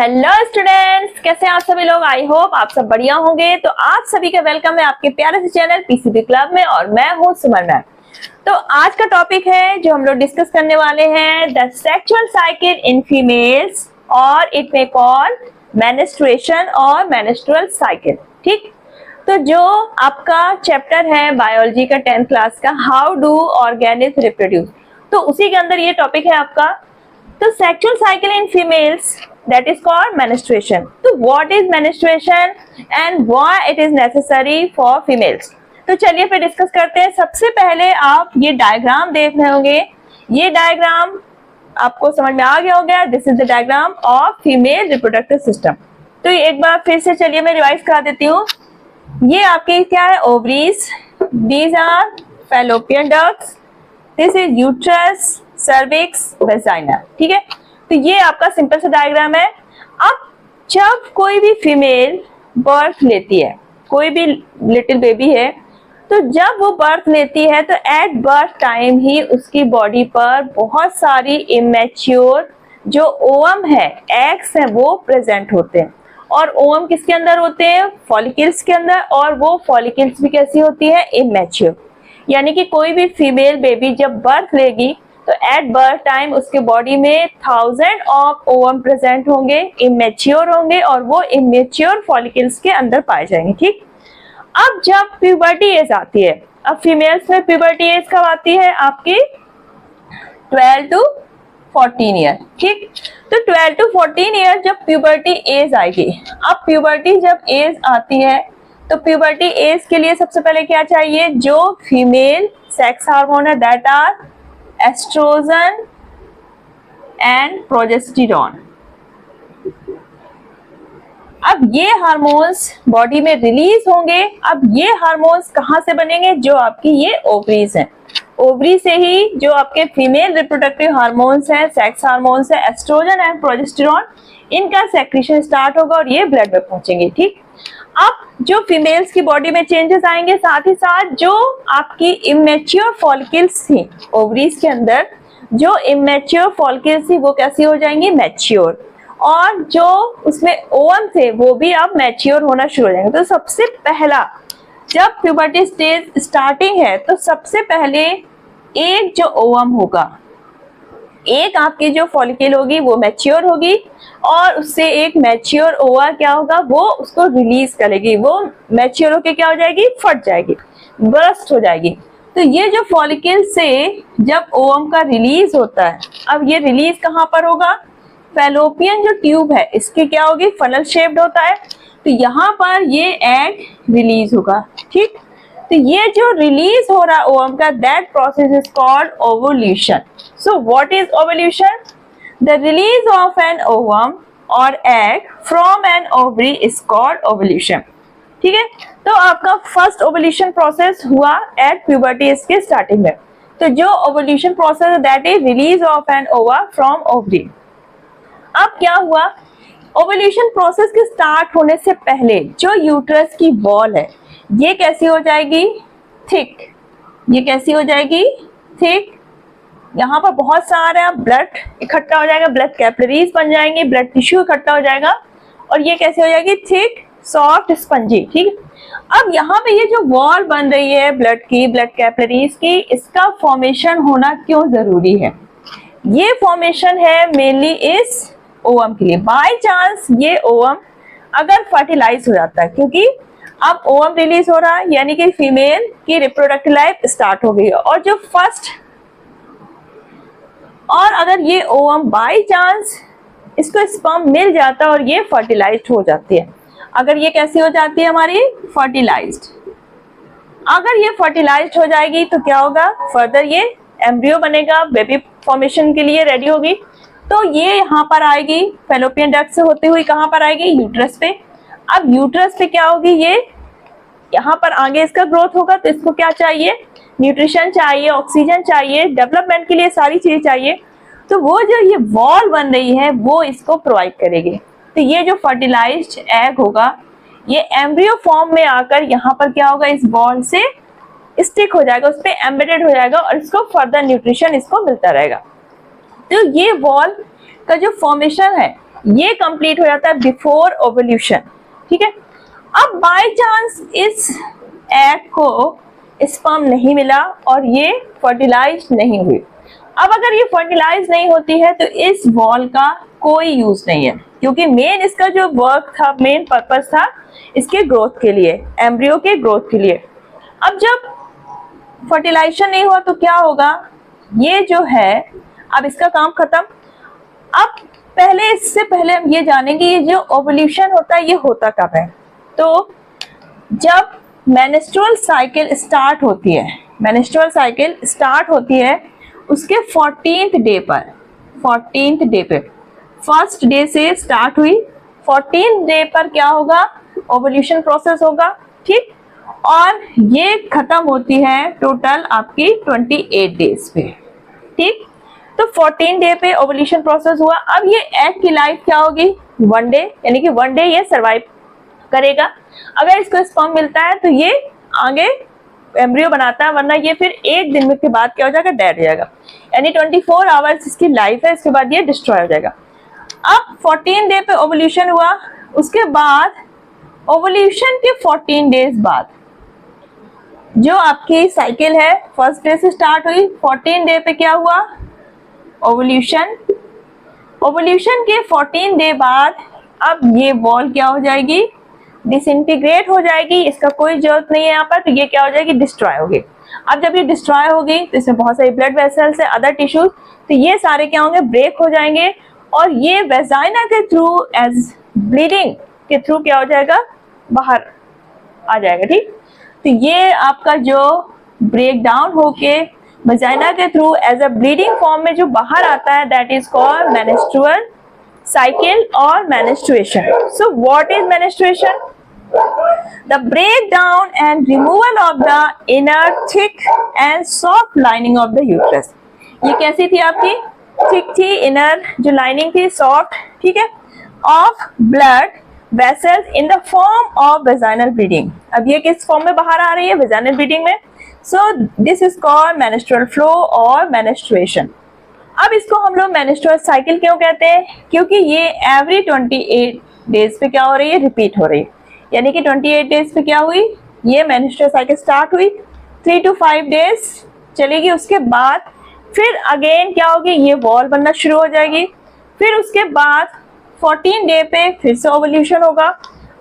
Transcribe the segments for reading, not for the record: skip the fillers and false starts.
Hello students, कैसे हैं आप सभी लोग। आई होप आप सब बढ़िया होंगे। तो आप सभी का वेलकम है आपके प्यारे से चैनल पीसीबी क्लब में और मैं हूं सुमन मैम। तो आज का टॉपिक है जो हम लोग डिस्कस करने वाले हैं the sexual cycle in females और इट मे कॉल मेंस्ट्रुएशन और मेंस्ट्रुअल साइकिल। ठीक, तो जो आपका चैप्टर है बायोलॉजी का 10th क्लास का हाउ डू ऑर्गेनिज्म रिप्रोड्यूस, तो उसी के अंदर ये टॉपिक है आपका। तो sexual cycle in females that is called menstruation. तो what is menstruation and why it is necessary for females? तो चलिए फिर डिस्कस करते हैं। सबसे पहले आप ये डायग्राम देख रहे होंगे, ये डायग्राम आपको समझ में आ गया होगा। This is the diagram of female reproductive system. तो एक बार फिर से चलिए मैं रिवाइज करा देती हूँ। ये आपके क्या है, ovaries, these are Fallopian ducts, this is uterus, cervix, vagina. ठीक है, तो ये आपका सिंपल सा डायग्राम है। अब जब कोई भी फीमेल बर्थ लेती है, कोई भी लिटिल बेबी है, तो जब वो बर्थ लेती है तो एट बर्थ टाइम ही उसकी बॉडी पर बहुत सारी इमेच्योर जो ओवम है, एग्स हैं, वो प्रेजेंट होते हैं। और ओवम किसके अंदर होते हैं? फॉलिकल्स के अंदर। और वो फॉलिकल्स भी कैसी होती है? इमेच्योर। यानी कि कोई भी फीमेल बेबी जब बर्थ लेगी तो एट बर्थ टाइम उसके बॉडी में 1000 ऑफ ओवम प्रेजेंट होंगे, इमेच्योर होंगे और वो इमेच्योर फॉलिकल्स के अंदर पाए जाएंगे। ठीक, अब जब प्यूबर्टी एज आती है, अब फीमेल्स में प्यूबर्टी एज कब आती है? आपकी 12 to 14 ईयर। ठीक, तो 12 to 14 ईयर जब प्यूबर्टी एज आएगी। अब प्यूबर्टी जब एज आती है तो प्यूबर्टी एज के लिए सबसे पहले क्या चाहिए? जो फीमेल सेक्स हार्मोन है, that are estrogen and progesterone. अब ये हार्मोन्स बॉडी में रिलीज होंगे। अब ये हार्मोन्स कहाँ से बनेंगे? जो आपकी ये ओवरीज हैं, ओवरी से ही जो आपके फीमेल रिप्रोडक्टिव हार्मोन्स हैं, सेक्स हार्मोन्स हैं, एस्ट्रोजन एंड प्रोजेस्टेरॉन, इनका सेक्रेशन स्टार्ट होगा और ये ब्लड में पहुंचेंगे। ठीक, अब जो फीमेल्स की बॉडी में चेंजेस आएंगे, साथ ही साथ जो आपकी इमेच्योर फॉलिकल्स थी ओवरीज के अंदर, जो इमेच्योर फॉलिकल्स थी वो कैसी हो जाएंगी? मैच्योर। और जो उसमें ओवम थे वो भी अब मैच्योर होना शुरू हो जाएंगे। तो सबसे पहला जब प्यूबर्टी स्टेज स्टार्टिंग है तो सबसे पहले एक जो ओवम होगा, एक आपकी जो फॉलिकल होगी वो मैच्योर होगी और उससे एक मैच्योर ओवा क्या होगा? वो उसको रिलीज करेगी। वो मैच्योर होके क्या हो जाएगी? फट जाएगी, बर्स्ट हो जाएगी। तो ये जो फॉलिकल से जब ओवम का रिलीज होता है, अब ये रिलीज कहाँ पर होगा? फैलोपियन जो ट्यूब है इसकी क्या होगी? फनल शेप्ड होता है। तो यहाँ पर ये एग रिलीज होगा। ठीक, तो ये जो रिलीज हो रहा है ओवम का, that process is called ovulation. So what is ovulation? The release of an ovum or egg from an ovary is called ovulation. ठीक है, तो आपका फर्स्ट ओवुलेशन प्रोसेस हुआ एट प्यूबर्टी इसके स्टार्टिंग में। तो जो ओवुलेशन प्रोसेस है that is release of an ova from ovary. अब क्या हुआ? ओवुलेशन प्रोसेस के स्टार्ट होने से पहले जो यूट्रस की वॉल है ये कैसी हो जाएगी? थिक। ये कैसी हो जाएगी? थिक। यहाँ पर बहुत सारा ब्लड इकट्ठा हो जाएगा, ब्लड कैपिलरीज बन जाएंगे, ब्लड टिश्यू इकट्ठा हो जाएगा और ये कैसे हो जाएगी? Thick, soft, spongy. ठीक, अब यहाँ पे ये जो वॉल बन रही है ब्लड की, ब्लड कैपिलरीज की, इसका फॉर्मेशन होना क्यों जरूरी है? ये फॉर्मेशन है मेनली इस ओवम के लिए। बाय चांस ये ओवम अगर फर्टिलाइज हो जाता है, क्योंकि अब ओवम रिलीज हो रहा है यानी कि फीमेल की रिप्रोडक्टिव लाइफ स्टार्ट हो गई है, और जो फर्स्ट, और अगर ये ओवम बाय चांस इसको स्पर्म मिल जाता है और ये फर्टिलाइज्ड हो जाती है। अगर ये कैसी हो जाती है? हमारी फर्टिलाइज्ड। अगर ये फर्टिलाइज्ड हो जाएगी तो क्या होगा? फर्दर ये एम्ब्रियो बनेगा, बेबी फॉर्मेशन के लिए रेडी होगी। तो ये यहाँ पर आएगी, फैलोपियन डक्ट से होती हुई कहाँ पर आएगी? यूट्रस पे। अब यूट्रस पे क्या होगी? ये यहाँ पर आगे इसका ग्रोथ होगा। तो इसको क्या चाहिए? न्यूट्रिशन चाहिए, ऑक्सीजन चाहिए, डेवलपमेंट के लिए सारी चीजें चाहिए। तो वो जो ये वॉल बन रही है वो इसको प्रोवाइड करेगी। तो ये जो फर्टिलाइज्ड एग होगा ये एम्ब्रियो फॉर्म में आकर यहाँ पर क्या होगा? इस वॉल से स्टिक हो जाएगा, उस पर एम्बेडेड हो जाएगा और इसको फर्दर न्यूट्रिशन इसको मिलता रहेगा। तो ये वॉल का जो फॉर्मेशन है ये कंप्लीट हो जाता है बिफोर ओवल्यूशन, ठीक है। अब बाय चांस इस एग को स्पर्म नहीं मिला और ये फर्टिलाइज नहीं हुई। अब अगर ये फर्टिलाइज नहीं होती है तो इस वॉल का कोई यूज नहीं है, क्योंकि मेन इसका जो वर्क था, मेन पर्पस था इसके ग्रोथ के लिए, एम्ब्रियो के ग्रोथ के लिए। अब जब फर्टिलाइजेशन नहीं हुआ तो क्या होगा, ये जो है अब इसका काम खत्म। अब पहले, इससे पहले हम ये जानेंगे ये जो ओवल्यूशन होता है ये होता कब है। तो जब मेंस्ट्रुअल साइकिल स्टार्ट होती है, मेंस्ट्रुअल साइकिल स्टार्ट होती है उसके 14th डे पर, 14th डे पे, फर्स्ट डे से स्टार्ट हुई, 14th डे पर क्या होगा, ओवल्यूशन प्रोसेस होगा, ठीक। और ये खत्म होती है टोटल आपकी 28 डेज पे, ठीक। तो 14 डे पे ओवल्यूशन प्रोसेस हुआ। अब ये एग की लाइफ क्या होगी, 1 डे, यानी कि 1 डे ये सरवाइव करेगा। अगर इसको स्पर्म मिलता है तो ये आगे एम्ब्रियो बनाता है, वरना ये फिर एक दिन के बाद क्या हो जाएगा, डेड हो जाएगा। यानी 24 आवर्स इसकी लाइफ है, इसके बाद ये डिस्ट्रॉय हो जाएगा। अब 14 डे पे ओवल्यूशन हुआ, उसके बाद ओवल्यूशन के 14 डेज बाद जो आपकी साइकिल है फर्स्ट डे से स्टार्ट हुई, 14 डे पे क्या हुआ, ओवल्यूशन। ओवल्यूशन के 14 डे बाद अब ये वॉल क्या हो जाएगी, डिसइंटीग्रेट हो जाएगी, इसका कोई जरूरत नहीं है यहाँ पर, तो ये क्या हो जाएगी, डिस्ट्रॉय होगी। अब जब ये डिस्ट्रॉय होगी तो इसमें बहुत सारी ब्लड वेसल्स है, अदर टिश्यूज, तो ये सारे क्या होंगे, ब्रेक हो जाएंगे और ये वेजाइना के थ्रू एज ब्लीडिंग के थ्रू क्या हो जाएगा, बाहर आ जाएगा, ठीक। तो ये आपका जो ब्रेक डाउन होके वेजाइना के through as a bleeding form में जो बाहर आता है, that is called menstrual cycle or menstruation. So what is menstruation? The breakdown and removal of the inner thick and soft lining of the uterus. ये कैसी थी आपकी, थिक थी, इनर जो लाइनिंग थी सॉफ्ट, ठीक है, of blood vessels in the form of vaginal bleeding. अब ये किस फॉर्म में बाहर आ रही है, वेजाइनल ब्लीडिंग में। So this is called menstrual flow और मेंस्ट्रुएशन। अब इसको हम लोग मेंस्ट्रुअल साइकिल क्यों कहते हैं, क्योंकि ये एवरी 28 डेज पे क्या हो रही है, रिपीट हो रही है। यानी कि 28 डेज पे क्या हुई, ये मेंस्ट्रुअल साइकिल स्टार्ट हुई, 3 to 5 डेज चलेगी, उसके बाद फिर अगेन क्या होगी, ये वॉल बनना शुरू हो जाएगी। फिर उसके बाद 14 डे पे फिर से ओवल्यूशन होगा।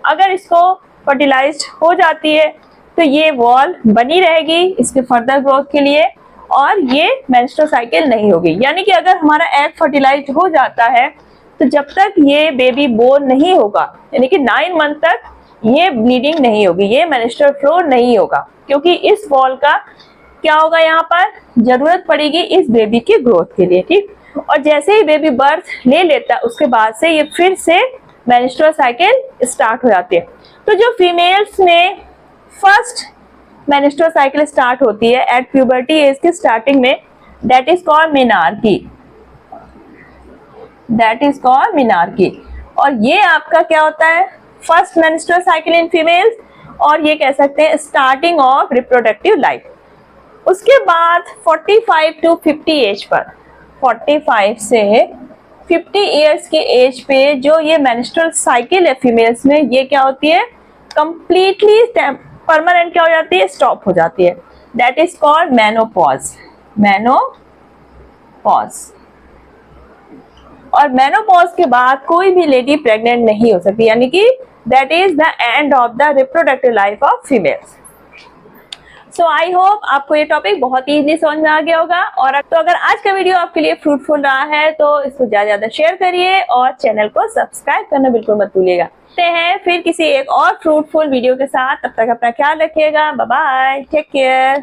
अगर इसको फर्टिलाइज्ड हो जाती है तो ये वॉल बनी रहेगी इसके फर्दर ग्रोथ के लिए, और ये मेंस्ट्रुअल साइकिल नहीं होगी। यानी कि अगर हमारा एग फर्टिलाइज हो जाता है तो जब तक ये बेबी बोर्न नहीं होगा, यानी कि 9 मंथ तक ये ब्लीडिंग नहीं होगी, ये मेंस्ट्रुअल फ्लो नहीं होगा, क्योंकि इस वॉल का क्या होगा, यहाँ पर जरूरत पड़ेगी इस बेबी की ग्रोथ के लिए, ठीक। और जैसे ही बेबी बर्थ ले लेता है उसके बाद से ये फिर से मेंस्ट्रुअल साइकिल स्टार्ट हो जाती है। तो जो फीमेल्स में फर्स्ट मेंस्ट्रुअल साइकिल स्टार्ट होती है एट प्यूबर्टी एज के स्टार्टिंग में, that is called menarche, that is called menarche. और ये आपका क्या होता है, first menstrual cycle in females, और ये कह सकते हैं स्टार्टिंग ऑफ रिप्रोडक्टिव लाइफ। उसके बाद 45 to 50 एज पर, 45 से 50 ईयर्स के एज पे जो ये मेंस्ट्रुअल साइकिल है फीमेल्स में, ये क्या होती है, कंप्लीटली परमानेंट क्या हो जाती है, स्टॉप हो जाती है। That is called menopause, menopause. और मेनोपॉज के बाद कोई भी लेडी प्रेग्नेंट नहीं हो सकती, यानी कि that is the end of the reproductive life of females. So I hope आपको ये टॉपिक बहुत इजीली समझ में आ गया होगा। और तो अगर आज का वीडियो आपके लिए फ्रूटफुल रहा है तो इसको ज्यादा शेयर करिए और चैनल को सब्सक्राइब करना बिल्कुल मत भूलिएगा। हैं फिर किसी एक और फ्रूटफुल वीडियो के साथ, तब तक अपना ख्याल रखिएगा। Bye bye, take care.